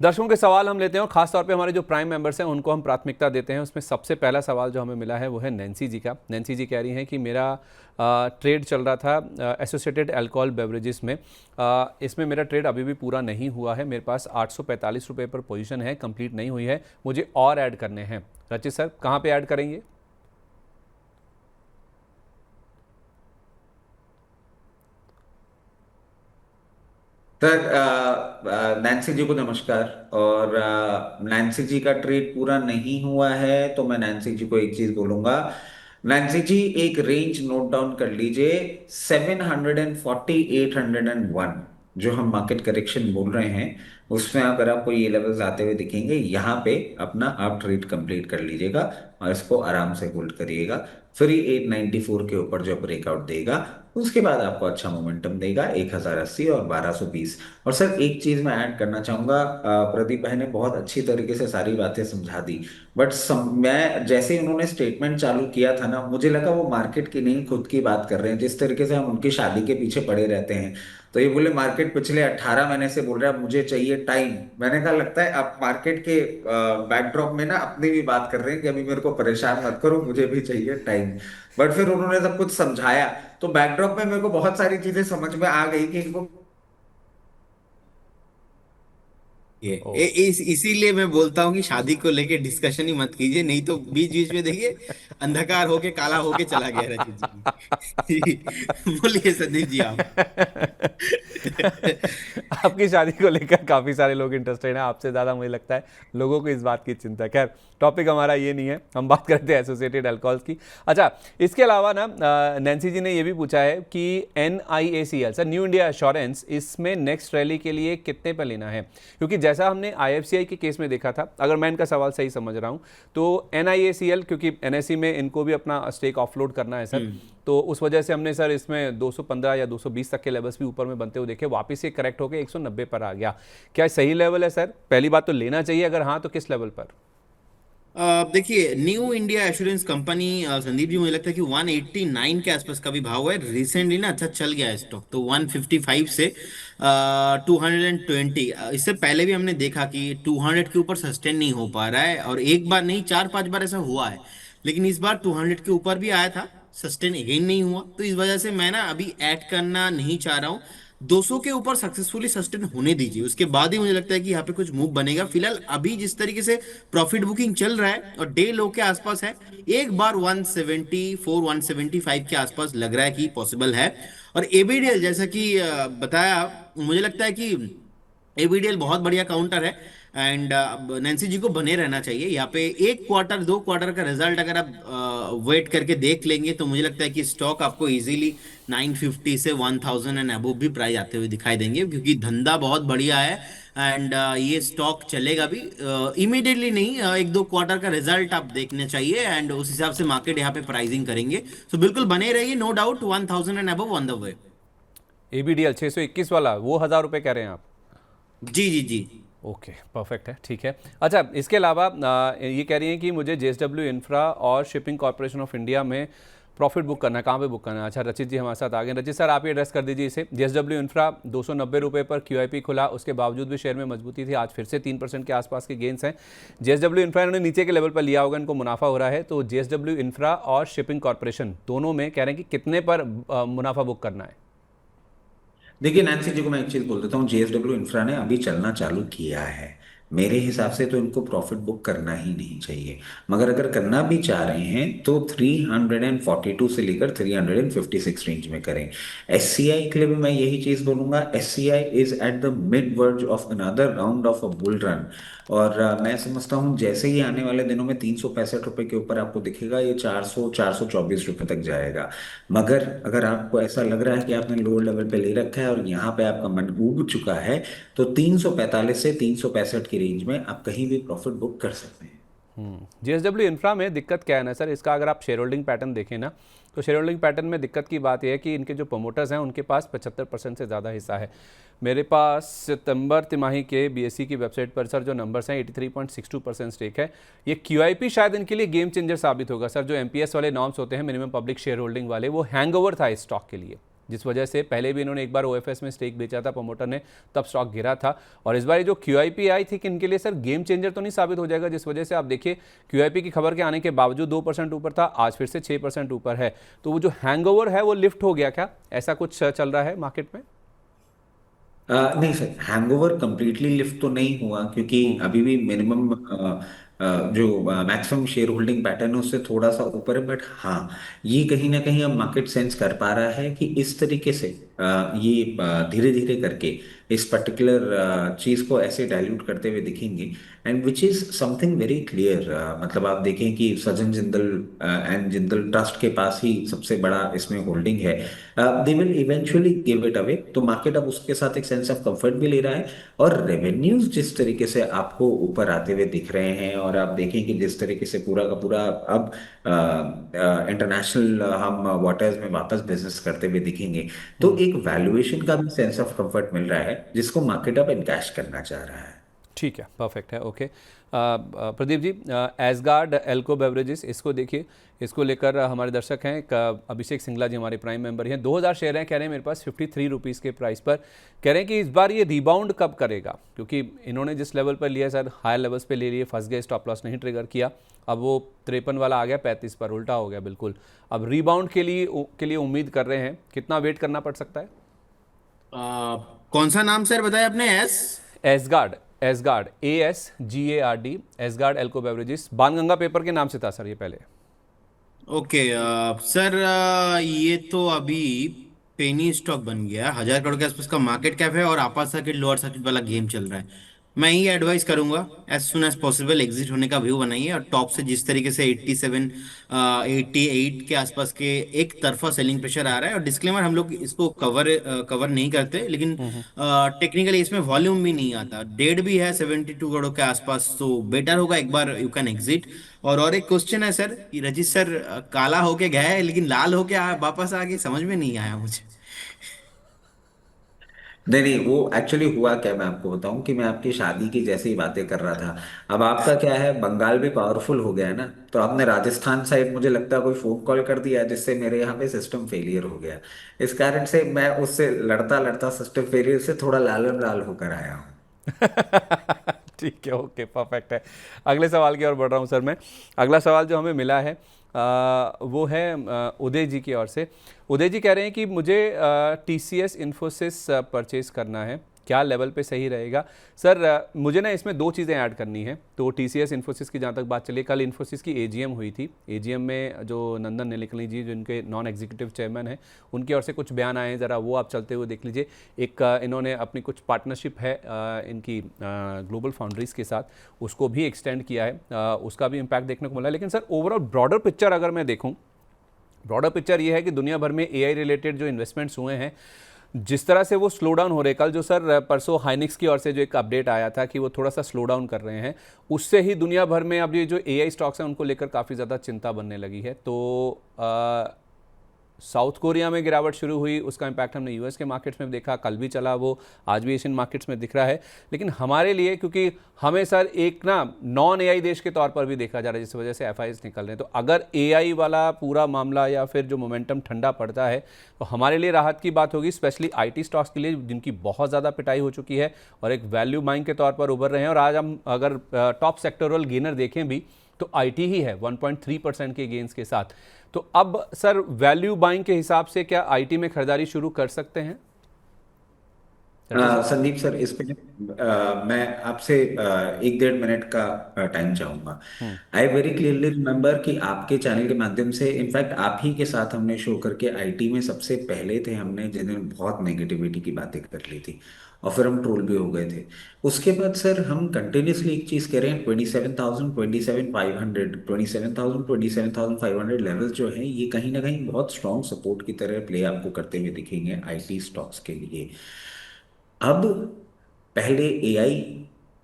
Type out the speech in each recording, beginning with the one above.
दर्शकों के सवाल हम लेते हैं और खास तौर पे हमारे जो प्राइम मेंबर्स हैं उनको हम प्राथमिकता देते हैं। उसमें सबसे पहला सवाल जो हमें मिला है वो है नैन्सी जी का। नैन्सी जी कह रही हैं कि मेरा ट्रेड चल रहा था एसोसिएटेड अल्कोहल बेवरेजेस में। इसमें मेरा ट्रेड अभी भी पूरा नहीं हुआ है। मेरे पास 845 रुपये पर पोजीशन है, कंप्लीट नहीं हुई है, मुझे और ऐड करने हैं। रचित सर कहाँ पे ऐड करेंगे? सर, नैन्सी जी को नमस्कार। और नैन्सी जी का ट्रेड पूरा नहीं हुआ है तो मैं नैन्सी जी को एक चीज बोलूंगा। नैन्सी जी, एक रेंज नोट डाउन कर लीजिए। 740 801 जो हम मार्केट करेक्शन बोल रहे हैं, उसमें अगर आपको ये लेवल्स आते हुए दिखेंगे, यहाँ पे अपना आप ट्रेड कंप्लीट कर लीजिएगा और इसको आराम से होल्ड करिएगा। फिर ये 894 के ऊपर जो ब्रेकआउट देगा, उसके बाद आपको अच्छा मोमेंटम देगा 1080 और 1220। और सर, एक चीज मैं ऐड करना चाहूंगा। प्रदीप भाई ने बहुत अच्छी तरीके से सारी बातें समझा दी, बट मैं जैसे ही उन्होंने स्टेटमेंट चालू किया था ना, मुझे लगा वो मार्केट की नहीं खुद की बात कर रहे हैं। जिस तरीके से हम उनकी शादी के पीछे पड़े रहते हैं, तो ये बोले मार्केट पिछले 18 महीने से बोल रहा है मुझे चाहिए टाइम। मैंने कहा लगता है आप मार्केट के बैकड्रॉप में ना अपनी भी बात कर रहे हैं कि अभी मेरे को परेशान मत करो, मुझे भी चाहिए टाइम। बट फिर उन्होंने सब कुछ समझाया, तो बैकड्रॉप में मेरे को बहुत सारी चीजें समझ में आ गई कि इनको ये ओ इसीलिए मैं बोलता हूँ कि शादी को लेके डिस्कशन ही मत कीजिए, नहीं तो बीच बीच में देखिए अंधकार होके काला होके चला गया रचित जी। बोलिए संदीप जी आप। आपकी शादी को लेकर काफ़ी सारे लोग इंटरेस्टेड हैं, आपसे ज़्यादा मुझे लगता है लोगों को इस बात की चिंता है। खैर, टॉपिक हमारा ये नहीं है, हम बात करते हैं एसोसिएटेड अल्कोहल्स की। अच्छा, इसके अलावा ना नैन्सी जी ने ये भी पूछा है कि NIACL sir, new India assurance, इसमें नेक्स्ट रैली के लिए कितने पर लेना है? क्योंकि जैसा हमने IFCI के केस में देखा था, अगर मैं इनका सवाल सही समझ रहा हूँ, तो NIACL क्योंकि NSE में इनको भी अपना स्टेक ऑफलोड करना है सर, हम्म। तो उस वजह से हमने सर इसमें 215 या 220 तक के लेवल्स भी ऊपर में बनते हुए देखे, वापस ये करेक्ट होकर 190 पर आ गया। क्या सही लेवल है सर? पहली बात तो लेना चाहिए, अगर हाँ तो किस लेवल पर? देखिए, new India assurance company, Sandeep ji मुझे लगता है कि 189 के आसपास का भी भाव है। रिसेंटली ना अच्छा चल गया है स्टॉक, तो 155 से 220। इससे पहले भी हमने देखा कि 200 के ऊपर सस्टेन नहीं हो पा रहा है, और एक बार नहीं 4-5 बार ऐसा हुआ है। लेकिन इस बार 200 के ऊपर भी आया था, सस्टेन अगेन नहीं हुआ, तो इस वजह से मैं ना अभी ऐड करना नहीं चाह रहा हूँ। 200 के ऊपर सक्सेसफुली सस्टेन होने दीजिए, उसके बाद ही मुझे लगता है कि यहाँ पे कुछ मूव बनेगा। फिलहाल अभी जिस तरीके से प्रॉफिट बुकिंग चल रहा है और डे लो के आसपास है, एक बार 174 175 के आसपास लग रहा है कि पॉसिबल है। और एबीडीएल जैसा कि बताया, मुझे लगता है कि एबीडीएल बहुत बढ़िया काउंटर है। एंड नैन्सी जी को बने रहना चाहिए यहाँ पे। एक क्वार्टर 2 क्वार्टर का रिजल्ट अगर आप वेट करके देख लेंगे, तो मुझे लगता है कि स्टॉक आपको इजीली 950 से 1000 एंड अबव भी प्राइस आते हुए दिखाई देंगे, क्योंकि धंधा बहुत बढ़िया है। एंड ये स्टॉक चलेगा भी इमीडिएटली नहीं, 1-2 क्वार्टर का रिजल्ट आप देखने चाहिए, एंड उस हिसाब से मार्केट यहाँ पे प्राइसिंग करेंगे। तो बिल्कुल बने रहिए, no doubt 1000 and above on the way. ABDL 621 वाला वो 1000 रुपये कह रहे हैं आप? जी जी जी। ओके, परफेक्ट है, ठीक है। अच्छा, इसके अलावा ये कह रही हैं कि मुझे JSW इंफ्रा और शिपिंग कॉरपोरेशन ऑफ इंडिया में प्रॉफिट बुक करना है, कहाँ पे बुक करना है? अच्छा, रचित जी हमारे साथ आ गए। रचित सर, आप ये एड्रेस कर दीजिए इसे। JSW इंफ्रा 290 रुपये पर QIP खुला, उसके बावजूद भी शेयर में मजबूती थी, आज फिर से 3% के आसपास के गेंस हैं। JSW इंफ्रा इन्होंने नीचे के लेवल पर लिया होगा, इनको मुनाफा हो रहा है, तो JSW इंफ्रा और शिपिंग कॉरपोरेशन दोनों में कह रहे हैं कि कितने पर मुनाफा बुक करना है? देखिए, नैन्सी जी को मैं एक चीज बोल देता हूँ। जेएसडब्ल्यू इंफ्रा ने अभी चलना चालू किया है, मेरे हिसाब से तो इनको प्रॉफिट बुक करना ही नहीं चाहिए। मगर अगर करना भी चाह रहे हैं तो 342 से लेकर 356 रेंज में करें। एससीआई के लिए भी मैं यही चीज बोलूंगा। SCI is at the mid verge of another round of a bull run. और मैं समझता हूँ जैसे ही आने वाले दिनों में 365 रुपए के ऊपर आपको दिखेगा, ये 424 रुपए तक जाएगा। मगर अगर आपको ऐसा लग रहा है कि आपने लोअर लेवल पे ले रखा है और यहाँ पे आपका मन उब चुका है, तो 345 से 365 की रेंज में आप कहीं भी प्रॉफिट बुक कर सकते हैं। JSW इंफ्रा में दिक्कत क्या है ना सर, इसका अगर आप शेयर होल्डिंग पैटर्न देखें ना, तो शेयर होल्डिंग पैटर्न में दिक्कत की बात यह है कि इनके जो प्रमोटर्स हैं उनके पास 75% से ज़्यादा हिस्सा है। मेरे पास सितंबर तिमाही के BSE की वेबसाइट पर सर जो नंबर्स हैं, 83.62% स्टेक है। ये QIP शायद इनके लिए गेम चेंजर साबित होगा सर। जो MPS वाले नॉर्म्स होते हैं, मिनिमम पब्लिक शेयर होल्डिंग वाले, वो हैंगओवर था इस स्टॉक के लिए। जिस वजह से पहले भी इन्होंने एक बार ओएफएस में स्टेक बेचा था प्रमोटर ने, तब स्टॉक गिरा था। और इस बार ये जो क्यूआईपी आई थी कि इनके लिए सर गेम चेंजर तो नहीं साबित हो जाएगा, जिस वजह से आप देखिए क्यूआईपी की खबर के आने के बावजूद 2% ऊपर था, आज फिर से 6% ऊपर है। तो वो जो हैंगओवर है वो लिफ्ट हो गया क्या, ऐसा कुछ चल रहा है मार्केट में? नहीं सर, हैंगओवर कंप्लीटली लिफ्ट तो नहीं हुआ, क्योंकि अभी भी मिनिमम जो मैक्सिमम शेयर होल्डिंग पैटर्न है उससे थोड़ा सा ऊपर है। बट हाँ, ये कहीं ना कहीं अब मार्केट सेंस कर पा रहा है कि इस तरीके से ये धीरे धीरे करके इस पर्टिकुलर चीज को ऐसे डाइल्यूट करते हुए दिखेंगे। And which is something very clear. मतलब आप देखें कि सज्जन जिंदल एंड जिंदल ट्रस्ट के पास ही सबसे बड़ा इसमें होल्डिंग है। They will eventually give it away, तो मार्केट अब उसके साथ एक सेंस ऑफ कंफर्ट भी ले रहा है। और रेवेन्यूज जिस तरीके से आपको ऊपर आते हुए दिख रहे हैं, और आप देखें कि जिस तरीके से पूरा का पूरा अब इंटरनेशनल हम वाटर्स में वापस बिजनेस करते हुए दिखेंगे, तो एक वैल्यूएशन का भी सेंस ऑफ कंफर्ट मिल रहा है, जिसको मार्केट अब इनकैश करना चाह रहा है। ठीक है, परफेक्ट है, okay. Pradeep ji, ash gourd elco beverages, इसको देखिए, इसको लेकर हमारे दर्शक हैं, अभिषेक सिंगला जी हमारे प्राइम मेंबर हैं, 2000 शेयर हैं, कह रहे हैं मेरे पास 53 रुपीज़ के प्राइस पर। कह रहे हैं कि इस बार ये रिबाउंड कब करेगा, क्योंकि इन्होंने जिस लेवल पर लिया सर हायर लेवल्स पे ले लिए, फंस गए, स्टॉप लॉस नहीं ट्रिगर किया, अब वो 53 वाला आ गया 35 पर, उल्टा हो गया बिल्कुल। अब रिबाउंड के लिए उम्मीद कर रहे हैं, कितना वेट करना पड़ सकता है? कौन सा नाम सर बताया आपने? Asgard, Asgard, ASGARD, Asgard elco beverages, Banganga paper के नाम से था सर ये पहले। ओके सर, ये तो अभी पेनी स्टॉक बन गया, 1,000 करोड़ के आसपास का मार्केट कैप है और अपर सर्किट लोअर सर्किट वाला गेम चल रहा है। मैं ये एडवाइस करूंगा as soon as possible exit होने का व्यू बनाइए, और टॉप से जिस तरीके से 87 88 के आसपास के एक तरफा सेलिंग प्रेशर आ रहा है। और डिस्क्लेमर, हम लोग इसको कवर नहीं करते, लेकिन टेक्निकली इसमें वॉल्यूम भी नहीं आता, डेड भी है 72 करोड़ के आसपास, तो बेटर होगा एक बार यू कैन एग्जिट। और एक क्वेश्चन है सर कि रजित सर, काला होके गया है लेकिन लाल होके वापस आ गए, समझ में नहीं आया मुझे। नहीं नहीं, वो एक्चुअली हुआ क्या, मैं आपको बताऊं कि मैं आपकी शादी की जैसी ही बातें कर रहा था। अब आपका क्या है, बंगाल भी पावरफुल हो गया है ना, तो आपने राजस्थान साइड मुझे लगता है कोई फोन कॉल कर दिया, जिससे मेरे यहाँ पे सिस्टम फेलियर हो गया। इस कारण से मैं उससे लड़ता लड़ता सिस्टम फेलियर से थोड़ा लाल लाल होकर आया हूँ। ठीक है, ओके, परफेक्ट है। अगले सवाल की ओर बढ़ रहा हूँ सर मैं। अगला सवाल जो हमें मिला है वो है उदय जी की ओर से। उदय जी कह रहे हैं कि मुझे TCS इन्फोसिस परचेज करना है, क्या लेवल पे सही रहेगा? सर मुझे ना इसमें दो चीज़ें ऐड करनी है। तो TCS इन्फोसिस की जहाँ तक बात चली, कल इन्फोसिस की AGM हुई थी। AGM में जो नंदन नीलेकणी जी, जो इनके नॉन एग्जीक्यूटिव चेयरमैन हैं, उनकी ओर से कुछ बयान आए हैं, ज़रा वो आप चलते हुए देख लीजिए। एक इन्होंने अपनी कुछ पार्टनरशिप है इनकी ग्लोबल फाउंड्रीज़ के साथ, उसको भी एक्सटेंड किया है, उसका भी इम्पैक्ट देखने को मिला है। लेकिन सर ओवरऑल ब्रॉडर पिक्चर अगर मैं देखूँ, ब्रॉडर पिक्चर ये है कि दुनिया भर में AI रिलेटेड जो इन्वेस्टमेंट्स हुए हैं, जिस तरह से वो स्लो डाउन हो रहे हैं, कल जो सर परसों हाइनिक्स की ओर से जो एक अपडेट आया था कि वो थोड़ा सा स्लो डाउन कर रहे हैं, उससे ही दुनिया भर में अब ये जो AI स्टॉक्स हैं उनको लेकर काफ़ी ज़्यादा चिंता बनने लगी है। तो साउथ कोरिया में गिरावट शुरू हुई, उसका इम्पैक्ट हमने US के मार्केट्स में देखा, कल भी चला वो, आज भी एशियन मार्केट्स में दिख रहा है। लेकिन हमारे लिए, क्योंकि हमें सर एक ना नॉन AI देश के तौर पर भी देखा जा रहा है, जिस वजह से FIs निकल रहे हैं, तो अगर AI वाला पूरा मामला या फिर जो मोमेंटम ठंडा पड़ता है तो हमारे लिए राहत की बात होगी, स्पेशली IT स्टॉक्स के लिए जिनकी बहुत ज़्यादा पिटाई हो चुकी है और एक वैल्यू बाइंग के तौर पर उभर रहे हैं। और आज हम अगर टॉप सेक्टोरल गेनर देखें भी तो IT ही है 1.3% के गेंस के साथ। तो अब सर वैल्यू बाइंग के हिसाब से क्या IT में खरीदारी शुरू कर सकते हैं? संदीप सर, इस पे मैं आपसे 1-1.5 मिनट का टाइम चाहूंगा। आई वेरी क्लियरली रिमेम्बर कि आपके चैनल के माध्यम से, इनफैक्ट आप ही के साथ हमने शो करके IT में सबसे पहले थे हमने, जिन्हें बहुत नेगेटिविटी की बातें कर ली थी और फिर हम ट्रोल भी हो गए थे। उसके बाद सर हम कंटिन्यूसली एक चीज कह रहे हैं, 27,000, 27,500, 27,000, 27,500 लेवल जो है, ये कहीं ना कहीं बहुत स्ट्रॉन्ग सपोर्ट की तरह प्ले आपको करते हुए दिखेंगे IT स्टॉक्स के लिए। अब पहले AI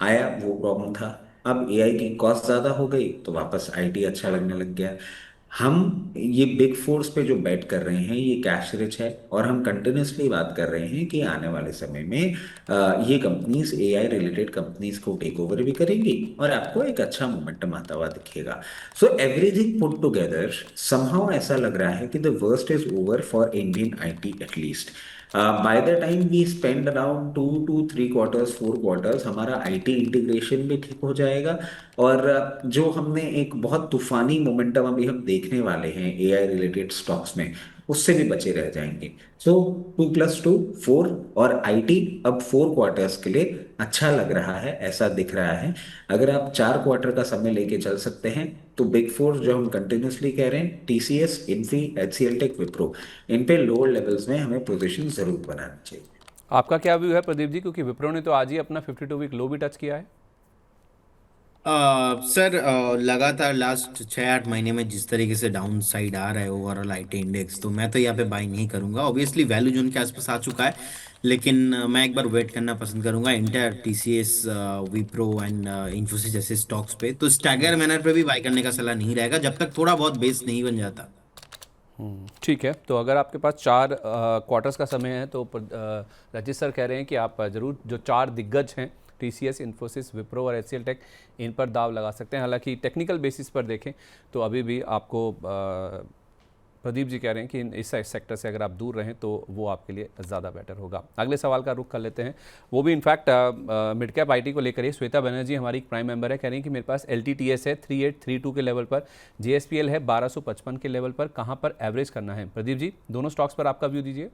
आया, वो प्रॉब्लम था। अब AI की कॉस्ट ज्यादा हो गई तो वापस IT अच्छा लगने लग गया। हम ये बिग फोर्स पे जो बेट कर रहे हैं ये कैश रिच है, और हम कंटिन्यूसली बात कर रहे हैं कि आने वाले समय में ये कंपनीज एआई रिलेटेड कंपनीज को टेक ओवर भी करेंगी और आपको एक अच्छा मोमेंटम आता हुआ दिखेगा। So everything put together somehow ऐसा लग रहा है कि the worst is over for Indian IT at least. By the time we spend around 2 to 3 quarters 4 quarters हमारा आईटी इंटीग्रेशन भी ठीक हो जाएगा, और जो हमने एक बहुत तूफानी मोमेंटम अभी हम देखने वाले हैं एआई रिलेटेड स्टॉक्स में, उससे भी बचे रह जाएंगे। सो 2 + 2 4, और आईटी अब 4 क्वार्टर्स के लिए अच्छा लग रहा है, ऐसा दिख रहा है। अगर आप 4 क्वार्टर का समय लेके चल सकते हैं तो बिग फोर जो हम कंटिन्यूसली कह रहे हैं, टीसीएस, इन्फी, एचसीएल टेक, विप्रो, इन पे लोअर लेवल्स में हमें पोजीशन जरूर बनानी चाहिए। आपका क्या व्यू है प्रदीप जी, क्योंकि विप्रो ने तो आज ही अपना 52 वीक लो भी टच किया है। सर, लगातार लास्ट 6-8 महीने में जिस तरीके से डाउन साइड आ रहा है ओवरऑल आईटी इंडेक्स, तो मैं तो यहाँ पे बाई नहीं करूंगा। ऑब्वियसली वैल्यू जोन के आसपास आ चुका है, लेकिन मैं एक बार वेट करना पसंद करूंगा inter, TCS, Wipro and Infosys जैसे स्टॉक्स पे। तो स्टैगर मैनर पे भी बाई करने का सलाह नहीं रहेगा जब तक थोड़ा बहुत बेस नहीं बन जाता। ठीक है, तो अगर आपके पास 4 क्वार्टर्स का समय है तो रजित सर कह रहे हैं कि आप ज़रूर जो 4 दिग्गज हैं, टीसीएस, इन्फोसिस, विप्रो और एचसीएल टेक, इन पर दाव लगा सकते हैं। हालांकि टेक्निकल बेसिस पर देखें तो अभी भी आपको प्रदीप जी कह रहे हैं कि इस सेक्टर से अगर आप दूर रहें तो वो आपके लिए ज़्यादा बेटर होगा। अगले सवाल का रुख कर लेते हैं, वो भी इनफैक्ट मिड कैप आईटी को लेकर ही। श्वेता बनर्जी हमारी एक प्राइम मेंबर है, कह रही हैं कि मेरे पास एलटीटीएस है 3832 के लेवल पर, जेएसपीएल है 1255 के लेवल पर, कहाँ पर एवरेज करना है? प्रदीप जी, दोनों स्टॉक्स पर आपका व्यू दीजिए।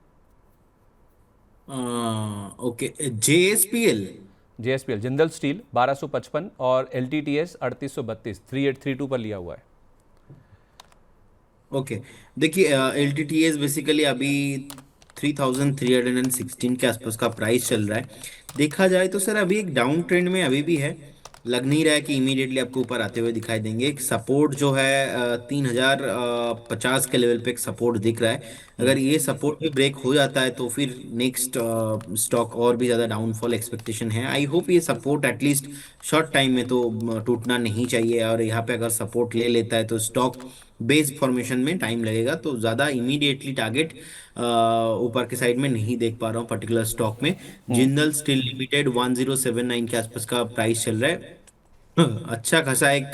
Okay, JSPL. JSPL Jindal steel 1255 और एलटीटीएस 3832, 3832 पर लिया हुआ है। ओके, देखिए, L T T S basically अभी 3316 के आसपास का प्राइस चल रहा है। देखा जाए तो सर अभी एक डाउन ट्रेंड में अभी भी है। लग नहीं रहा है कि इमीडिएटली आपको ऊपर आते हुए दिखाई देंगे। एक सपोर्ट जो है 3050 के लेवल पे एक सपोर्ट दिख रहा है। अगर ये सपोर्ट भी ब्रेक हो जाता है तो फिर नेक्स्ट स्टॉक और भी ज़्यादा डाउनफॉल एक्सपेक्टेशन है। आई होप ये सपोर्ट एटलीस्ट शॉर्ट टाइम में तो टूटना नहीं चाहिए, और यहाँ पे अगर सपोर्ट ले लेता है तो स्टॉक बेस फॉर्मेशन में टाइम लगेगा। तो ज़्यादा इमीडिएटली टारगेट ऊपर के साइड में नहीं देख पा रहा हूँ पर्टिकुलर स्टॉक में। जिंदल स्टील लिमिटेड 1079 के आसपास का प्राइस चल रहा है। अच्छा खासा एक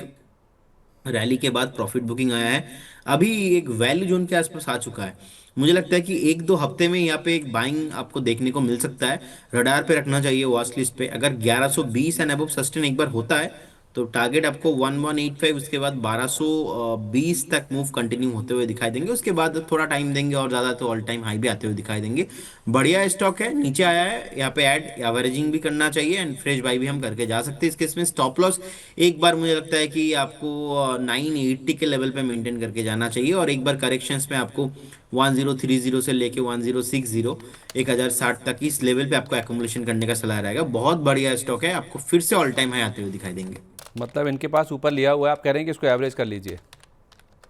रैली के बाद प्रॉफिट बुकिंग आया है। अभी एक वैल्यू जोन के आसपास आ चुका है। मुझे लगता है कि 1-2 हफ्ते में यहाँ पे एक बाइंग आपको देखने को मिल सकता है। रडार पे रखना चाहिए वॉच लिस्ट पे। अगर 1120 एंड अबव सस्टेन एक बार होता है तो टारगेट आपको 1185, उसके बाद 1220 तक मूव कंटिन्यू होते हुए दिखाई देंगे। उसके बाद थोड़ा टाइम देंगे और ज़्यादा तो ऑल टाइम हाई भी आते हुए दिखाई देंगे। बढ़िया स्टॉक है, नीचे आया है, यहाँ पे ऐड एवरेजिंग भी करना चाहिए एंड फ्रेश बाई भी हम करके जा सकते हैं। इस केस में स्टॉप लॉस एक बार मुझे लगता है कि आपको 980 के लेवल पे मेंटेन करके जाना चाहिए, और एक बार करेक्शंस में आपको 1030 से लेके 1060, 1060 तक इस लेवल पे आपको एकोमुलेशन करने का सलाह रहेगा। बहुत बढ़िया स्टॉक है, आपको फिर से ऑल टाइम हाई आते हुए दिखाई देंगे। मतलब इनके पास ऊपर लिया हुआ है, आप कह रहे हैं कि इसको एवरेज कर लीजिए।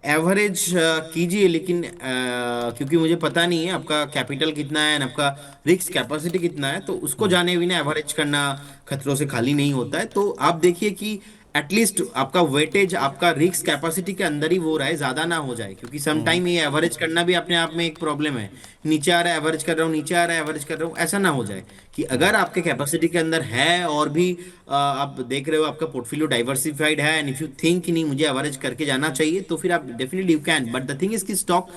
एवरेज कीजिए, लेकिन क्योंकि मुझे पता नहीं है आपका कैपिटल कितना है और आपका रिस्क कैपेसिटी कितना है, तो उसको जाने बिना एवरेज करना खतरों से खाली नहीं होता है। तो आप देखिए कि एटलीस्ट आपका वेटेज आपका रिस्क कैपेसिटी के अंदर ही वो रहे, ज्यादा ना हो जाए। क्योंकि सम टाइम ये एवरेज करना भी अपने आप में एक प्रॉब्लम है। नीचे आ रहा है एवरेज कर रहा हूँ, नीचे आ रहा है एवरेज कर रहा हूँ, ऐसा ना हो जाए। कि अगर आपके कैपेसिटी के अंदर है और भी आप देख रहे हो आपका पोर्टफोलियो डाइवर्सिफाइड है, एंड इफ यू थिंक कि नहीं मुझे एवरेज करके जाना चाहिए, तो फिर आप definitely you can. But the thing is कि stock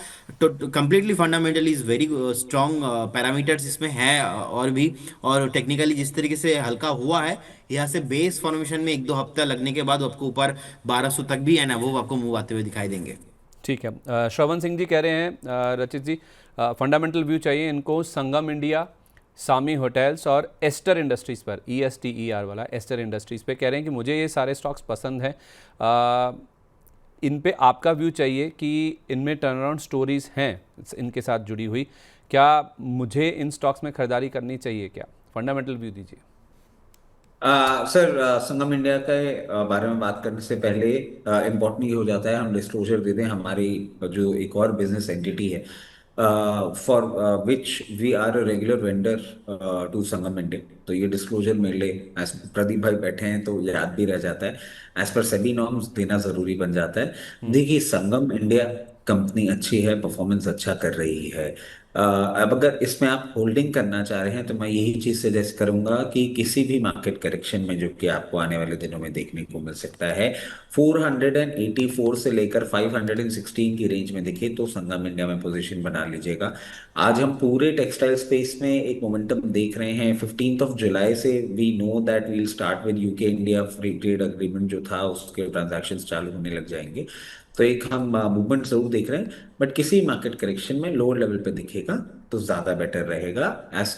completely fundamentally is very strong, parameters इसमें है और भी, और टेक्निकली जिस तरीके से हल्का हुआ है, यहाँ से बेस फॉर्मेशन में 1-2 हफ्ता लगने के बाद आपको ऊपर 1200 तक भी है ना वो आपको मूव आते हुए दिखाई देंगे। ठीक है, श्रवण सिंह जी कह रहे हैं रचित जी फंडामेंटल व्यू चाहिए इनको संगम इंडिया, सामी होटल्स और एस्टर इंडस्ट्रीज़ पर, ESTER वाला एस्टर इंडस्ट्रीज़ पे। कह रहे हैं कि मुझे ये सारे स्टॉक्स पसंद हैं, इन पे आपका व्यू चाहिए कि इनमें टर्न अराउंड स्टोरीज़ हैं इनके साथ जुड़ी हुई, क्या मुझे इन स्टॉक्स में खरीदारी करनी चाहिए? क्या फंडामेंटल व्यू दीजिए। सर, संगम इंडिया के बारे में बात करने से पहले इम्पोर्टेंट ये हो जाता है हम डिस्क्लोजर दे दें, हमारी जो एक और बिजनेस एंटिटी है for which we are a regular vendor to Sangam India. तो ये डिस्क्लोजर मेरे लिए, प्रदीप भाई बैठे हैं तो याद भी रह जाता है, एज पर सेबी नॉर्म्स देना जरूरी बन जाता है। देखिए, संगम इंडिया कंपनी अच्छी है, परफॉर्मेंस अच्छा कर रही है। अब अगर इसमें आप होल्डिंग करना चाह रहे हैं तो मैं यही चीज सजेस्ट करूंगा कि किसी भी मार्केट करेक्शन में, जो कि आपको आने वाले दिनों में देखने को मिल सकता है, 484 से लेकर 516 की रेंज में देखिए तो संगम इंडिया में पोजीशन बना लीजिएगा। आज हम पूरे टेक्सटाइल स्पेस में एक मोमेंटम देख रहे हैं। 15 से we know that we'll start with UK India free trade agreement जो था, उसके ट्रांजैक्शंस चालू होने लग जाएंगे। तो एक हम मूवमेंट जरूर देख रहे हैं, बट किसी मार्केट करेक्शन में लोअर लेवल पे दिखेगा तो ज्यादा बेटर रहेगा। As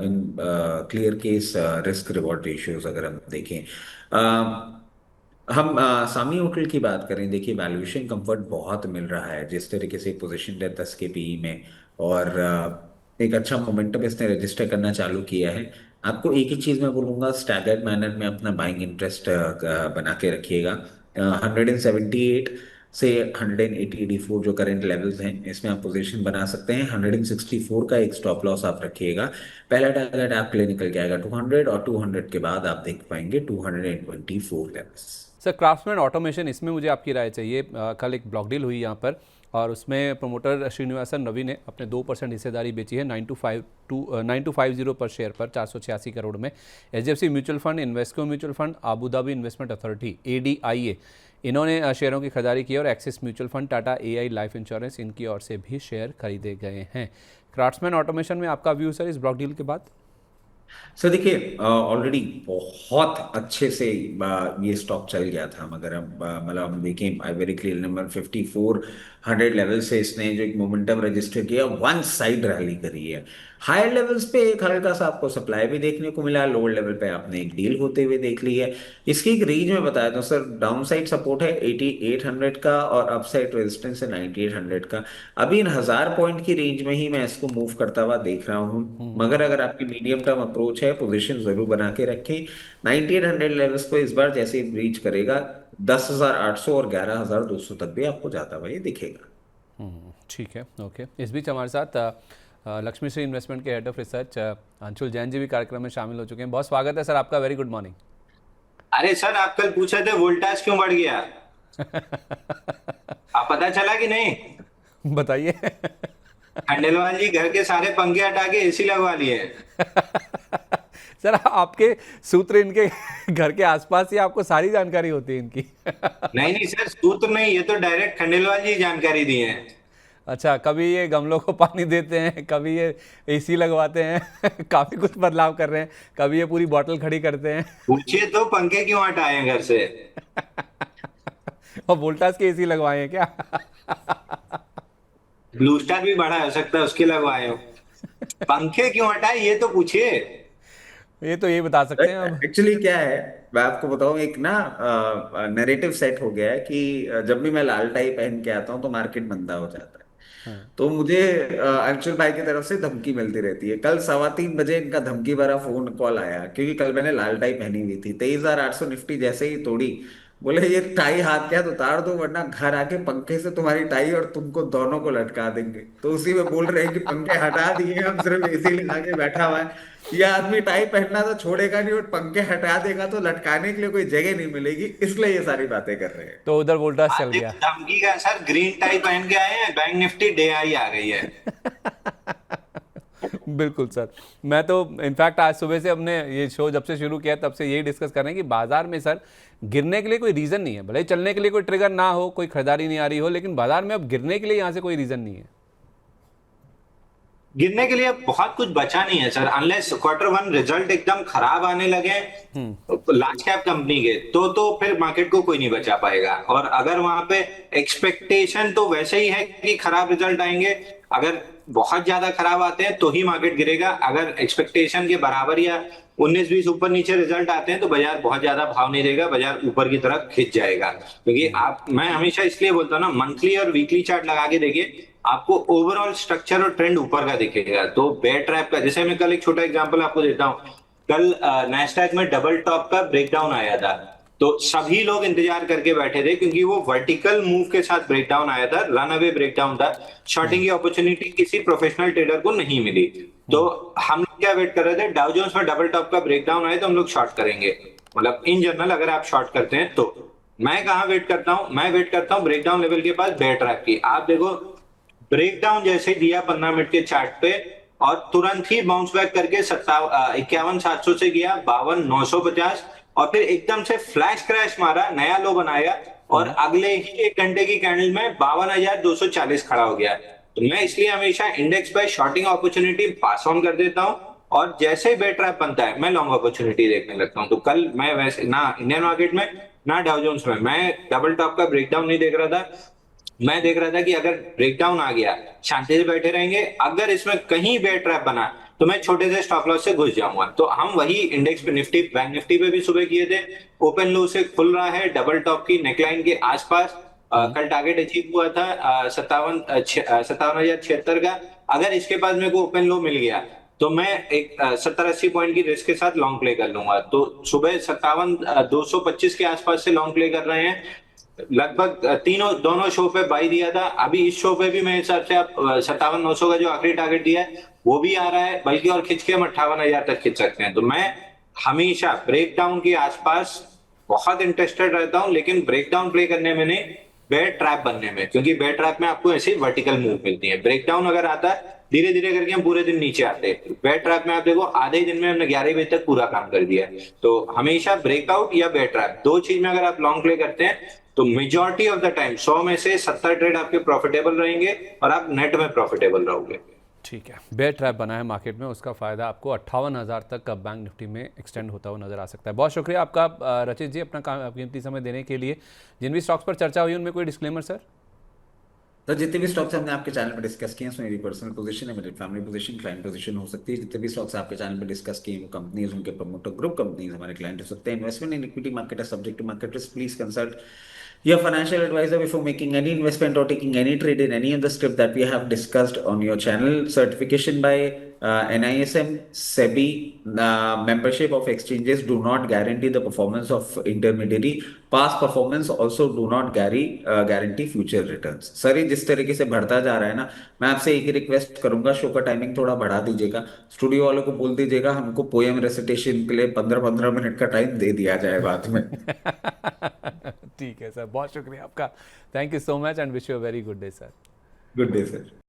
in clear case risk reward ratios अगर हम देखें, हम सामी होटल की बात करें, देखिए वैल्यूएशन कंफर्ट बहुत मिल रहा है जिस तरीके से पोजीशन है 10 के पीई में, और एक अच्छा मोमेंटम इसने रजिस्टर करना चालू किया है। आपको एक ही चीज मैं बोलूंगा, स्टैगर्ड मैनर में अपना बाइंग इंटरेस्ट बना के रखिएगा। 178 से 184 जो करंट लेवल्स हैं, इसमें आप पोजीशन बना सकते हैं। 164 का एक स्टॉप लॉस आप रखिएगा। पहला टारगेट आपके लिए निकल के आएगा 200, और 200 के बाद आप देख पाएंगे 224 लेवल्स। सर, क्राफ्ट्समैन ऑटोमेशन, इसमें मुझे आपकी राय चाहिए। कल एक ब्लॉक डील हुई यहाँ पर और उसमें प्रमोटर श्रीनिवासन रवि ने अपने 2% हिस्सेदारी बेची है 9250 पर शेयर पर 486 करोड़ में। HDFC mutual fund, Invesco mutual fund, Abu Dhabi investment authority ADIA, इन्होंने शेयरों की खरीदारी की और axis mutual fund, Tata AI life insurance, इनकी ओर से भी शेयर खरीदे गए हैं। क्राफ्ट्समैन ऑटोमेशन में आपका व्यू सर इस ब्लॉक डील के बाद? सर देखिए, ऑलरेडी बहुत अच्छे से ये स्टॉक चल गया था, मगर अब मतलब हम देखें, I very clear number 5400 level से इसने जो एक मोमेंटम रजिस्टर किया, वन साइड रैली करी है। हायर लेवल्स पे एक हल्का सा आपको सप्लाई भी देखने को मिला, लोअर लेवल पे आपने एक डील होते हुए देख ली है। इसकी एक रेंज में बताया तो सर, डाउन साइड सपोर्ट है 8800 का और अपसाइड रेजिस्टेंस है 9800 का। अभी इन 1000 पॉइंट की रेंज में ही मैं इसको मूव करता हुआ देख रहा हूँ, मगर अगर आपकी मीडियम टर्म अप्रोच है, पोजीशन जरूर बना के रखें। 9800 लेवल्स को इस बार जैसे ही ब्रीच करेगा, 10,800 और 11,200 तक भी आपको जाता हुआ ये दिखेगा। ठीक है, ओके। इस बीच हमारे साथ लक्ष्मी श्री इन्वेस्टमेंट के head of research Anshul Jain ji भी कार्यक्रम में शामिल हो चुके हैं। बहुत स्वागत है सर आपका, वेरी गुड मॉर्निंग। अरे सर, आप कल पूछे थे वोल्टाज क्यों बढ़ गया? आप पता चला कि नहीं? बताइए। खंडेलवाल जी घर के सारे पंखे हटा के एसी लगवा लिए। सर, आपके सूत्र इनके घर के आसपास ही, आपको सारी जानकारी होती है इनकी। नहीं नहीं सर, सूत्र नहीं, ये तो डायरेक्ट खंडेलवाल जी जानकारी दी है। अच्छा, कभी ये गमलों को पानी देते हैं, कभी ये AC लगवाते हैं, काफी कुछ बदलाव कर रहे हैं, कभी ये पूरी बॉटल खड़ी करते हैं। पूछिए तो पंखे क्यों हटाए हैं घर से। और वोल्टास के AC लगवाए हैं क्या? ब्लू स्टार भी बड़ा हो सकता है, उसके लगवाए हो। पंखे क्यों हटाए ये तो पूछिए। ये तो ये बता सकते हैं अब। एक्चुअली क्या है, मैं आपको बताऊं, एक ना नैरेटिव सेट हो गया है कि जब भी मैं लाल टाई पहन के आता हूं तो मार्केट मंदा हो जाता है। तो मुझे अंशुल भाई की तरफ से धमकी मिलती रहती है। कल 3:15 बजे इनका धमकी भरा फोन कॉल आया, क्योंकि कल मैंने लाल टाई पहनी हुई थी। 23,800 निफ्टी जैसे ही तोड़ी, बोले ये टाई हाथ के हाथ उतार दो, वरना घर आके पंखे से तुम्हारी टाई और तुमको दोनों को लटका देंगे। तो उसी में बोल रहे हैं कि पंखे हटा दिए, हम सिर्फ AC लगा के बैठा हुआ है। ये आदमी टाई पहनना तो छोड़ेगा नहीं, और पंखे हटा देगा तो लटकाने के लिए कोई जगह नहीं मिलेगी, इसलिए ये सारी बातें कर रहे हैं। तो उधर वोल्टास चल आज गया। धमकी का सर, ग्रीन टाई पहन के आए हैं, बैंक निफ्टी डे आई आ गई है। बिल्कुल सर, मैं तो इनफैक्ट आज सुबह से हमने ये शो जब से शुरू किया तब से यही डिस्कस कर रहे हैं कि बाजार में सर गिरने के लिए कोई रीजन नहीं है। भले ही चलने के लिए कोई ट्रिगर ना हो, कोई खरीदारी नहीं आ रही हो, लेकिन बाजार में अब गिरने के लिए यहाँ से कोई रीजन नहीं है। गिरने के लिए बहुत कुछ बचा नहीं है सर, अनलेस Q1 रिजल्ट एकदम खराब आने लगे लार्ज कैप कंपनी के, तो फिर मार्केट को कोई नहीं बचा पाएगा। और अगर वहां पे एक्सपेक्टेशन तो वैसे ही है कि खराब रिजल्ट आएंगे, अगर बहुत ज्यादा खराब आते हैं तो ही मार्केट गिरेगा। अगर एक्सपेक्टेशन के बराबर या 19-20 ऊपर नीचे रिजल्ट आते हैं तो बाजार बहुत ज्यादा भाव नहीं देगा, बाजार ऊपर की तरफ खिंच जाएगा। क्योंकि मैं हमेशा इसलिए बोलता हूँ ना, मंथली और वीकली चार्ट लगा के देखिए, आपको ओवरऑल स्ट्रक्चर और ट्रेंड ऊपर का दिखेगा। तो बेयर ट्रैप का, जैसे मैं कल एक छोटा एग्जांपल आपको देता हूँ। कल नैस्डैक में डबल टॉप का ब्रेकडाउन आया था, तो सभी लोग इंतजार करके बैठे थे क्योंकि वो वर्टिकल मूव के साथ ब्रेकडाउन आया था, रन अवे ब्रेकडाउन था। शॉर्टिंग की अपॉर्चुनिटी किसी प्रोफेशनल ट्रेडर को नहीं मिली। तो हम लोग क्या वेट कर रहे थे, डाउ जोन्स में डबल टॉप का ब्रेकडाउन आए तो हम लोग शॉर्ट करेंगे। मतलब इन जनरल अगर आप शॉर्ट करते हैं तो मैं कहाँ वेट करता हूँ, मैं वेट करता हूँ ब्रेकडाउन लेवल के पास बेयर ट्रैप की। आप देखो ब्रेकडाउन जैसे दिया 15 मिनट के चार्ट पे और तुरंत ही बाउंस बैक करके 51,700 से गया 52,950 और फिर एकदम से फ्लैश क्रैश मारा, नया लो बनाया और अगले ही 1 घंटे की कैंडल में 52,240 खड़ा हो गया। तो मैं इसलिए हमेशा इंडेक्स पे शॉर्टिंग अपॉर्चुनिटी पास ऑन कर देता हूं और जैसे ही बेयर ट्रैप बनता है मैं लॉन्ग अपॉर्चुनिटी देखने लगता हूं। तो कल मैं वैसे ना इंडियन मार्केट में ना डाउ जोन्स में मैं डबल टॉप का ब्रेकडाउन नहीं देख रहा था। मैं देख रहा था कि अगर ब्रेकडाउन आ गया शांति से बैठे रहेंगे, अगर इसमें कहीं बेयर ट्रैप बना तो मैं छोटे से स्टॉप लॉस से घुस जाऊंगा। तो हम वही इंडेक्स पे निफ्टी बैंक निफ्टी पे भी सुबह किए थे। ओपन लो से खुल रहा है डबल टॉप की नेकलाइन के आसपास। कल टारगेट अचीव हुआ था 57,076 का। अगर इसके पास मेरे को ओपन लो मिल गया तो मैं एक 70-80 पॉइंट की रिस्क के साथ लॉन्ग प्ले कर लूंगा। तो सुबह 57,225 के आसपास से लॉन्ग प्ले कर रहे हैं। लगभग दोनों शो पे बाई दिया था। अभी इस शो पे भी मेरे हिसाब से आप 57,900 का जो आखिरी टारगेट दिया है वो भी आ रहा है, बल्कि और खिंच के हम 58,000 तक खिंच सकते हैं। तो मैं हमेशा ब्रेकडाउन के आसपास बहुत इंटरेस्टेड रहता हूं, लेकिन ब्रेकडाउन प्ले करने में नहीं, बेयर ट्रैप बनने में, क्योंकि बेयर ट्रैप में आपको ऐसी वर्टिकल मूव मिलती है। ब्रेकडाउन अगर आता है धीरे धीरे करके हम पूरे दिन नीचे आते हैं। बेयर ट्रैप में आप देखो आधे ही दिन में हमने 11 बजे तक पूरा काम कर दिया है। तो हमेशा ब्रेकआउट या बेयर ट्रैप, दो चीज में अगर आप लॉन्ग प्ले करते हैं तो मेजॉरिटी ऑफ द टाइम 100 में से 70 ट्रेड आपके प्रॉफिटेबल रहेंगे और आप नेट में प्रॉफिटेबल रहोगे। ठीक है, बेयर ट्रैप बना है मार्केट में, उसका फ़ायदा आपको 58,000 तक का बैंक निफ्टी में एक्सटेंड होता हुआ नजर आ सकता है। बहुत शुक्रिया आपका रचित जी, अपना कीमती समय देने के लिए। जिन भी स्टॉक्स पर चर्चा हुई उनमें कोई डिस्क्लेमर सर? तो जितने भी स्टॉक्स हमने आपके चैनल पर डिस्कस किए हैं उसमें मेरी पर्सनल पोजीशन है, मेरी फैमिली पोजीशन, क्लाइंट पोजीशन हो सकती है। जितने भी स्टॉक्स आपके चैनल पर डिस्कस किए वो कंपनीज, उनके प्रमोटर ग्रुप कंपनीज हमारे क्लाइंट हो सकते हैं। इन्वेस्टमेंट इन इक्विटी मार्केट है subject to market risk. Please consult your financial advisor before making any investment or taking any trade in any of the script that we have discussed on your channel. Certification by NISM, SEBI, membership of exchanges do not guarantee the performance of intermediary. Past performance also do not guarantee future returns. Sir ये जिस तरीके से बढ़ता जा रहा है ना, मैं आपसे एक ही रिक्वेस्ट करूंगा, शो का टाइमिंग थोड़ा बढ़ा दीजिएगा। स्टूडियो वालों को बोल दीजिएगा हमको पोएम रेसिटेशन के लिए 15-15 मिनट का टाइम दे दिया जाए बाद में। ठीक है सर, बहुत शुक्रिया आपका। Thank you so much and wish you a very good day sir. Good day sir.